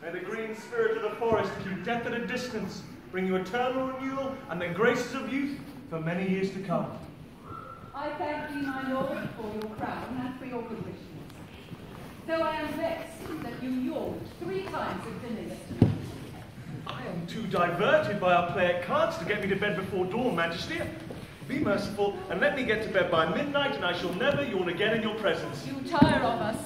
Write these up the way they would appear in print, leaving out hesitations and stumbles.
May the green spirit of the forest keep death at a distance, bring you eternal renewal and the graces of youth for many years to come. I thank you, my lord, for your crown and for your good wishes. Though I am vexed that you yawned 3 times at dinner yesterday. I am too diverted by our play at cards to get me to bed before dawn, Majesty. Be merciful and let me get to bed by midnight, and I shall never yawn again in your presence. You tire of us.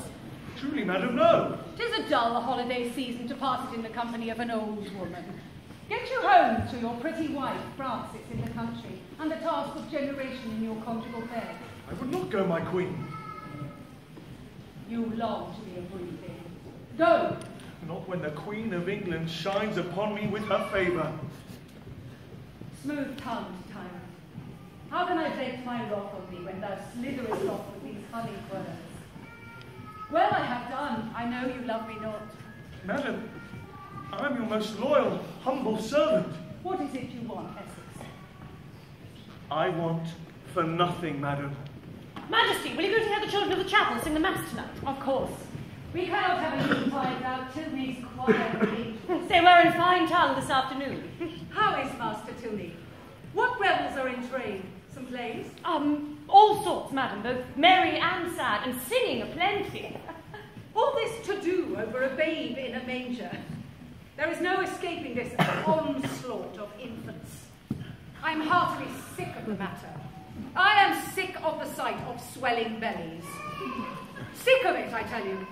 Truly, madam, no. 'Tis a dull holiday season to pass it in the company of an old woman. Get you home to your pretty wife, Frances, in the country, and the task of generation in your conjugal bed. I would not go, my queen. You long to be a breathing. Go! Not when the Queen of England shines upon me with her favour. Smooth-tongued tyrant, how can I vent my wrath on thee when thou slitherest off with these honeyed words? Well I have done, I know you love me not. Madam, I am your most loyal, humble servant. What is it you want, Essex? I want for nothing, madam. Majesty, will you go to hear the children of the chapel sing the mass tonight? Of course. We cannot have a noontide without Tilney's quiet beat. They were in fine tongue this afternoon. How is Master Tilney? What revels are in train? Some plays? All sorts, madam, both merry and sad, and singing aplenty. All this to-do over a babe in a manger. There is no escaping this onslaught of infants. I am heartily sick of the matter. I am sick of the sight of swelling bellies. Sick of it, I tell you.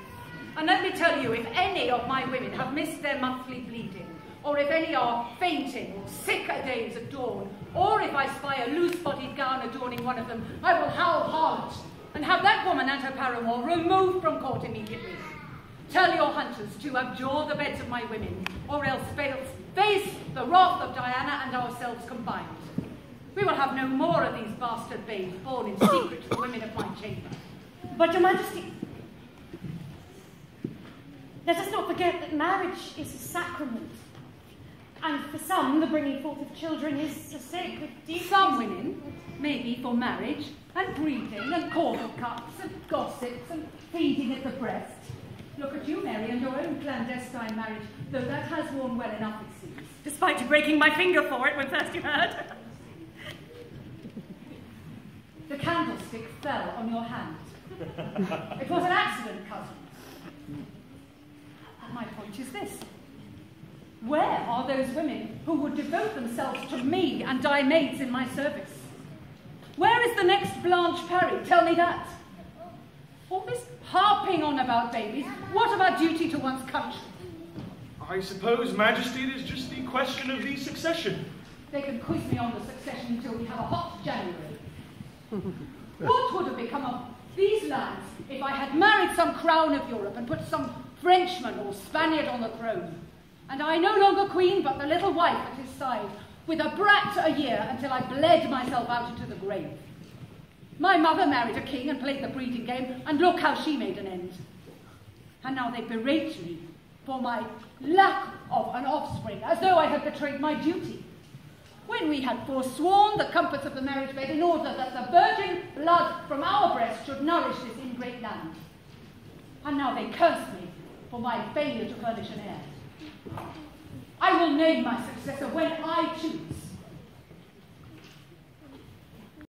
And let me tell you, if any of my women have missed their monthly bleeding, or if any are fainting or sick a days at dawn, or if I spy a loose-bodied gown adorning one of them, I will howl harlot and have that woman and her paramour removed from court immediately. Tell your hunters to abjure the beds of my women, or else face the wrath of Diana and ourselves combined. We will have no more of these bastard babes born in secret to the women of my chamber. But, Your Majesty, let us not forget that marriage is a sacrament. And for some, the bringing forth of children is a sacred deed. Some women may be for marriage, and breeding, and cordial cups, and gossips, and feeding at the breast. Look at you, Mary, and your own clandestine marriage, though that has worn well enough, it seems. Despite you breaking my finger for it when first you heard. The candlestick fell on your hand. It was an accident, cousin. And my point is this. Where are those women who would devote themselves to me and die maids in my service? Where is the next Blanche Parry? Tell me that. All this harping on about babies, what about duty to one's country? I suppose, Majesty, it is just the question of the succession. They can quiz me on the succession until we have a hot January. What would have become of these lands if I had married some crown of Europe and put some Frenchman or Spaniard on the throne? And I no longer queen, but the little wife at his side, with a brat a year until I bled myself out into the grave. My mother married a king and played the breeding game, and look how she made an end. And now they berate me for my lack of an offspring, as though I had betrayed my duty, when we had forsworn the comforts of the marriage bed in order that the virgin blood from our breast should nourish this ingrate land. And now they curse me for my failure to furnish an heir. I will name my successor when I choose.